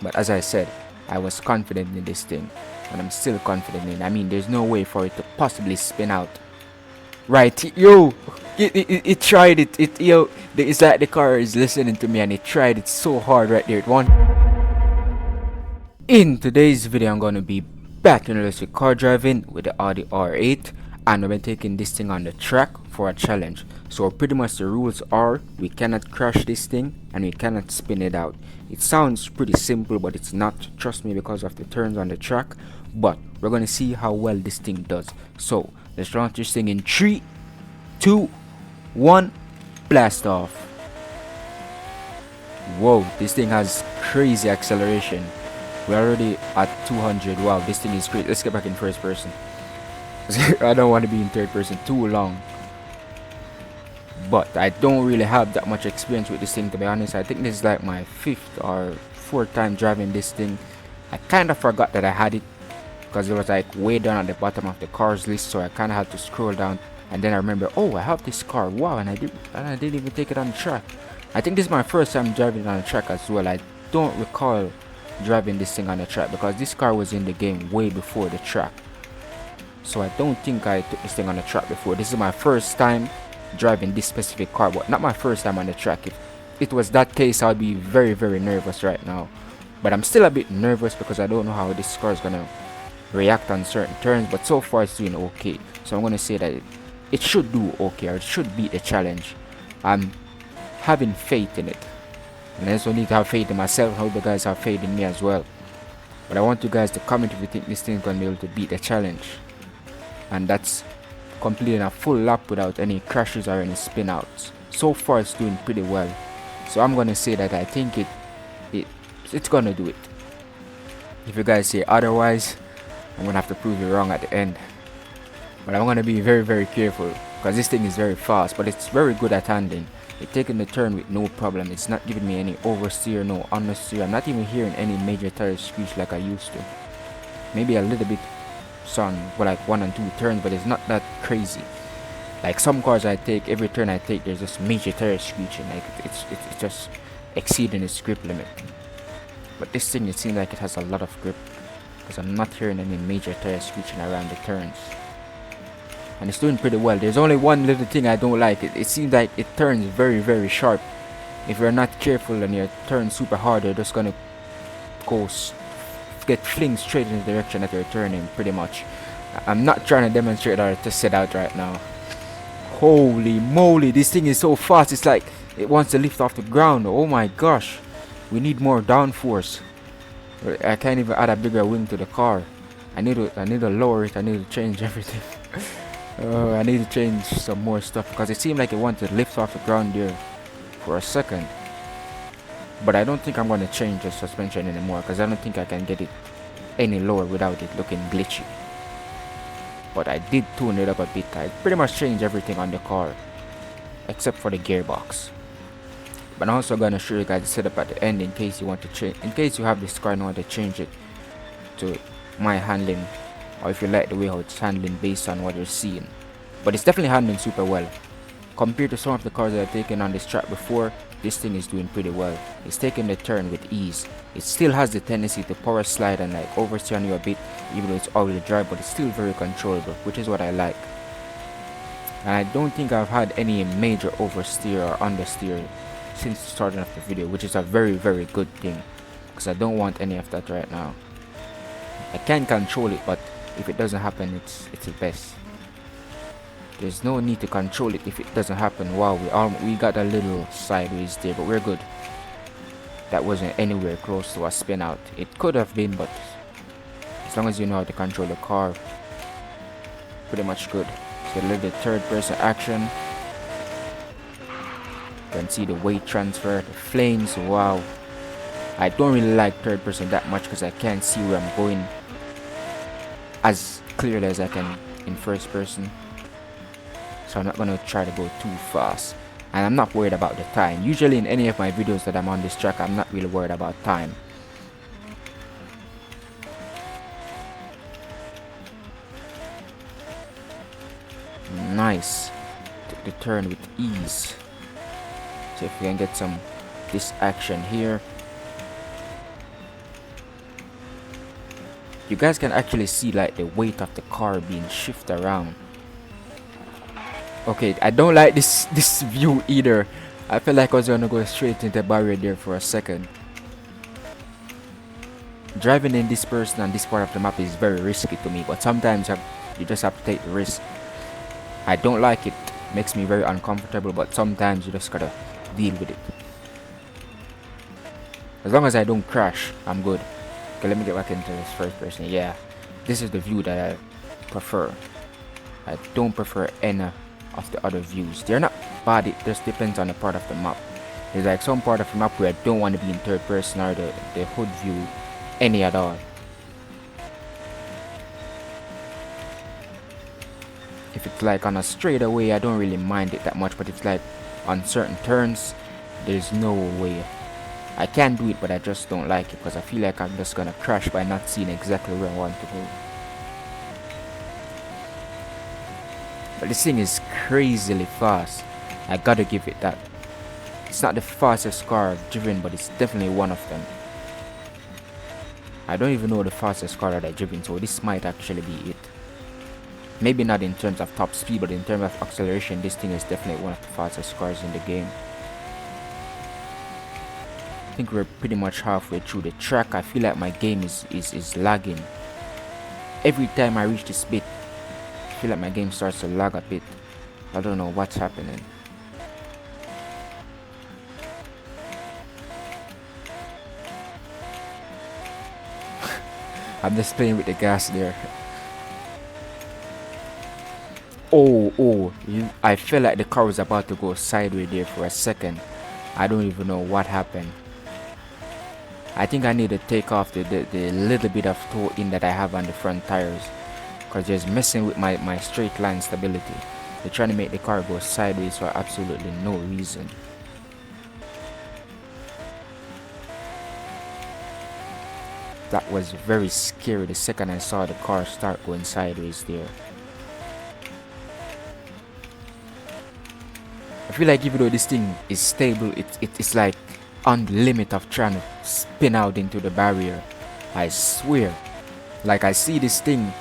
But as I said, I was confident in this thing, and I'm still confident in it. I mean, there's no way for it to possibly spin out. Right, yo, it tried it. It's like the car is listening to me, and it tried it so hard right there. It won. In today's video, I'm gonna be back in electric car driving with the Audi R8, and we've been taking this thing on the track for a challenge. So pretty much the rules are we cannot crash this thing and we cannot spin it out. It sounds pretty simple, but it's not. Trust me, because of the turns on the track. But we're gonna see how well this thing does. So let's launch this thing in 3, 2, 1, blast off. Whoa, this thing has crazy acceleration. We're already at 200. Wow, this thing is great. Let's get back in first person. I don't want to be in third person too long. But I don't really have that much experience with this thing, to be honest. I think this is like my 5th or 4th time driving this thing. I kind of forgot that I had it because it was like way down at the bottom of the cars list, so I kind of had to scroll down. And then I remember, oh, I have this car. Wow, and I didn't even take it on the track. I think this is my first time driving on the track as well. I don't recall driving this thing on the track because this car was in the game way before the track. So I don't think I took this thing on the track before. This is my first time driving this specific car, but not my first time on the track. If it was that case, I'd be very, very nervous right now. But I'm still a bit nervous because I don't know how this car is gonna react on certain turns, but so far it's doing okay. So I'm gonna say that it should do okay, or it should beat the challenge. I'm having faith in it, and I also need to have faith in myself. I hope you guys have faith in me as well. But I want you guys to comment if you think this thing is gonna be able to beat the challenge. And that's completing a full lap without any crashes or any spin outs. So far it's doing pretty well. So I'm gonna say that I think it's gonna do it. If you guys say otherwise, I'm gonna have to prove you wrong at the end. But I'm gonna be very, very careful because this thing is very fast, but it's very good at handling. It's taking the turn with no problem. It's not giving me any oversteer, no understeer. I'm not even hearing any major tire screech like I used to. Maybe a little bit on like 1 and 2 turns, but it's not that crazy. Like some cars I take, every turn I take, there's just major tire screeching. Like it's just exceeding its grip limit. But this thing, it seems like it has a lot of grip because I'm not hearing any major tire screeching around the turns. And it's doing pretty well. There's only one little thing I don't like. It seems like it turns very, very sharp. If you're not careful and you turn super hard, you're just gonna get flinged straight in the direction that you're turning, pretty much. I'm not trying to demonstrate or to set out right now. Holy moly, this thing is so fast. It's like it wants to lift off the ground. Oh my gosh, we need more downforce. I can't even add a bigger wing to the car. I need to lower it. I need to change everything. I need to change some more stuff because it seemed like it wanted to lift off the ground there for a second. But I don't think I'm going to change the suspension anymore because I don't think I can get it any lower without it looking glitchy. But I did tune it up a bit. I pretty much changed everything on the car except for the gearbox. But I'm also going to show you guys the setup at the end in case you want to change, in case you have this car and want to change it to my handling, or if you like the way how it's handling based on what you're seeing. But it's definitely handling super well. Compared to some of the cars that I've taken on this track before, this thing is doing pretty well. It's taking the turn with ease. It still has the tendency to power slide and like oversteer on you a bit, even though it's all-wheel drive, but it's still very controllable, which is what I like. And I don't think I've had any major oversteer or understeer since starting off the video, which is a very, very good thing, because I don't want any of that right now. I can control it, but if it doesn't happen, it's the best. There's no need to control it if it doesn't happen. Wow, we got a little sideways there, but we're good. That wasn't anywhere close to a spin out. It could have been, but as long as you know how to control the car, pretty much good. So a little third person action. You can see the weight transfer, the flames. Wow. I don't really like third person that much because I can't see where I'm going as clearly as I can in first person. So I'm not going to try to go too fast. And I'm not worried about the time. Usually in any of my videos that I'm on this track, I'm not really worried about time. Nice. Took the turn with ease. So if we can get this action here. you guys can actually see like the weight of the car being shifted around. Okay, I don't like this view either. I feel like I was gonna go straight into the barrier there for a second. Driving in this person and this part of the map is very risky to me, but sometimes you just have to take the risk. I don't like it, makes me very uncomfortable, but sometimes you just gotta deal with it. As long as I don't crash, I'm good. Okay, let me get back into this first person. Yeah, this is the view that I prefer. I don't prefer any of the other views. They're not bad, it just depends on the part of the map. There's like some part of the map where I don't want to be in third person or the hood view any at all. If it's like on a straightaway, I don't really mind it that much, but it's like on certain turns, there's no way. I can do it, but I just don't like it because I feel like I'm just gonna crash by not seeing exactly where I want to go. But this thing is crazily fast. I gotta give it that. It's not the fastest car I've driven, but it's definitely one of them. I don't even know the fastest car that I've driven, so this might actually be it. Maybe not in terms of top speed, but in terms of acceleration, this thing is definitely one of the fastest cars in the game. I think we're pretty much halfway through the track. I feel like my game is lagging. Every time I reach this bit, I feel like my game starts to lag a bit. I don't know what's happening. I'm just playing with the gas there. Oh, I felt like the car was about to go sideways there for a second. I don't even know what happened. I think I need to take off the little bit of toe in that I have on the front tires, because it's messing with my straight line stability. They're trying to make the car go sideways for absolutely no reason. That was very scary the second I saw the car start going sideways there. I feel like even though this thing is stable, it's like on the limit of trying to spin out into the barrier. I swear. Like I see this thing,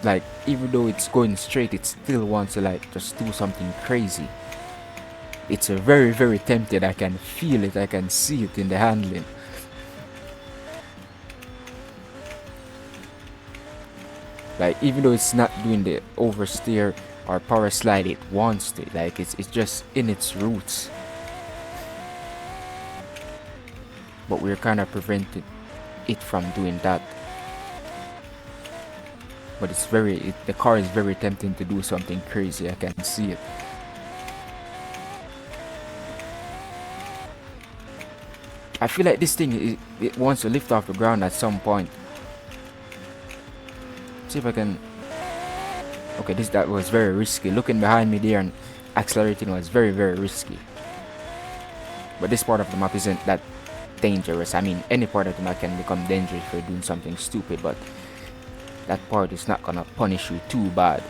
like even though it's going straight, it still wants to like just do something crazy. It's a very, very tempted. I can feel it, I can see it in the handling. Like even though it's not doing the oversteer or power slide it wants to, like it's just in its roots. But we're kind of preventing it from doing that. But the car is very tempting to do something crazy. I can see it. I feel like this thing it wants to lift off the ground at some point. See if I can. Okay, that was very risky. Looking behind me there and accelerating was very, very risky. But this part of the map isn't that dangerous. I mean, any part of the map can become dangerous if you're doing something stupid, but that part is not gonna punish you too bad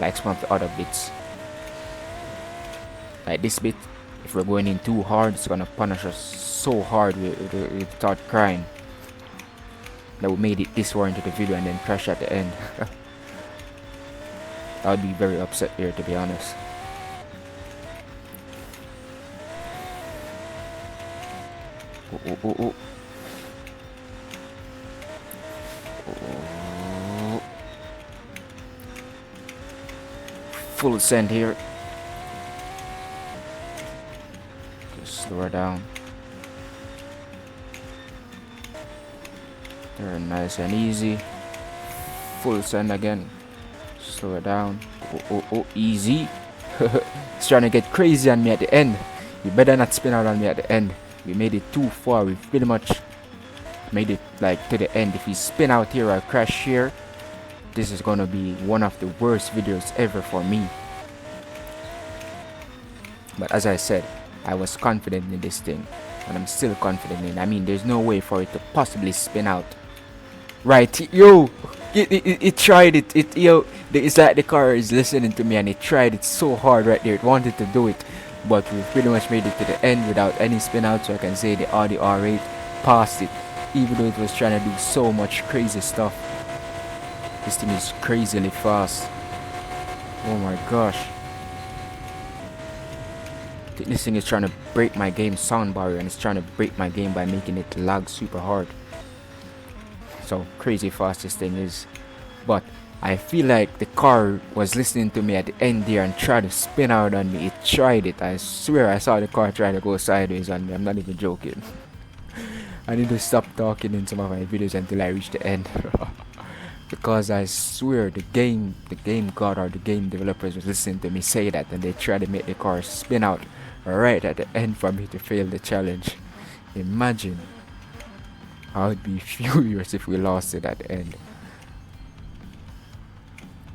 like some of the other bits. Like this bit, if we're going in too hard, it's gonna punish us so hard we start crying that we made it this far into the video and then crash at the end. I would be very upset here, to be honest. Oh. Full send here. Just slow her down. Very nice and easy. Full send again. Slow her down. Oh, easy. It's trying to get crazy on me at the end. You better not spin out on me at the end. We made it too far. We pretty much made it like to the end. If we spin out here or crash here, this is gonna be one of the worst videos ever for me. But as I said, I was confident in this thing, and I'm still confident in it. I mean, there's no way for it to possibly spin out. Right, yo, it tried it. Yo, it's like the car is listening to me, and it tried it so hard right there. It wanted to do it, but we pretty much made it to the end without any spin out. So I can say the Audi R8 passed it, even though it was trying to do so much crazy stuff. This thing is crazily fast. Oh my gosh. I think this thing is trying to break my game sound barrier, and it's trying to break my game by making it lag super hard. So crazy fast this thing is. But I feel like the car was listening to me at the end there and tried to spin out on me. It tried it. I swear I saw the car try to go sideways on me. I'm not even joking. I need to stop talking in some of my videos until I reach the end. Because I swear the game god or the game developers was listening to me say that, and they tried to make the car spin out right at the end for me to fail the challenge. Imagine. I would be furious if we lost it at the end.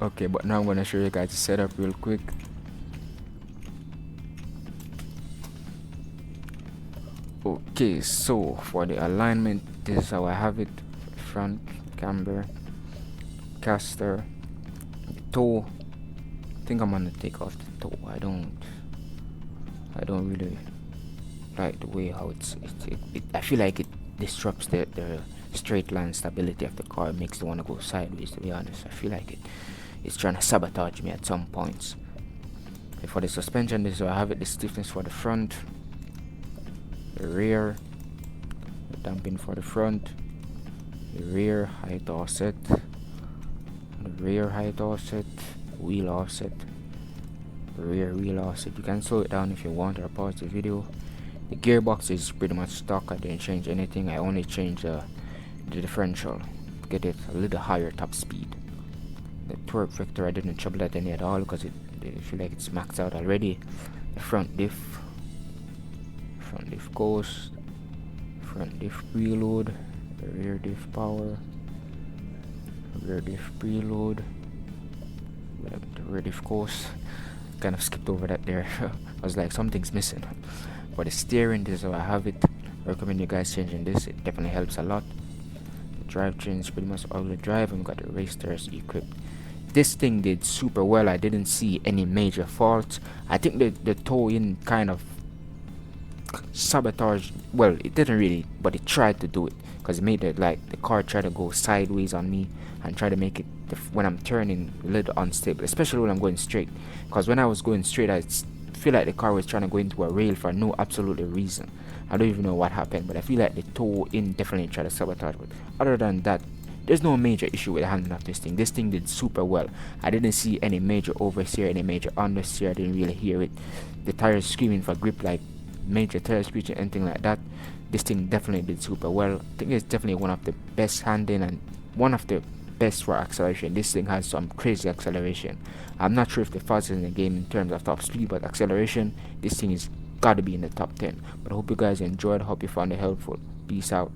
Okay, but now I'm gonna show you guys the setup real quick. Okay, so for the alignment, this is how I have it. Front camber, caster, toe. I think I'm gonna take off the toe. I don't really like the way how I feel like it disrupts the straight line stability of the car. It makes it want to go sideways, to be honest. I feel like it's trying to sabotage me at some points. Okay, for the suspension, this is how I have it. The stiffness for the front, the rear, the damping for the front, the rear height offset, the rear height offset, wheel offset, rear wheel offset. You can slow it down if you want, or pause the video. The gearbox is pretty much stock. I didn't change anything. I only changed the differential, get it a little higher top speed. The torque vector, I didn't trouble that any at all because I feel like it's maxed out already. The front diff goes, front diff preload, the rear diff power, rear diff preload, the rear diff goes. Kind of skipped over that there. I was like, something's missing. For the steering, this is how I have it. I recommend you guys changing this. It definitely helps a lot. The drivetrain is pretty much all-wheel drive, and we got the race tires equipped. This thing did super well. I didn't see any major faults. I think the toe-in kind of sabotage. Well, it didn't really, but it tried to do it because it made it like the car try to go sideways on me and try to make it when I'm turning a little unstable, especially when I'm going straight. Because when I was going straight, I feel like the car was trying to go into a rail for no absolute reason. I don't even know what happened, but I feel like the toe-in definitely tried to sabotage. But other than that, there's no major issue with the handling of this thing. This thing did super well. I didn't see any major oversteer, any major understeer. I didn't really hear it. The tires screaming for grip, like major tire screeching, anything like that. This thing definitely did super well. I think it's definitely one of the best handling and one of the best for acceleration. This thing has some crazy acceleration. I'm not sure if the fastest in the game in terms of top speed, but acceleration, this thing is gotta be in the top 10. But I hope you guys enjoyed. Hope you found it helpful. Peace out.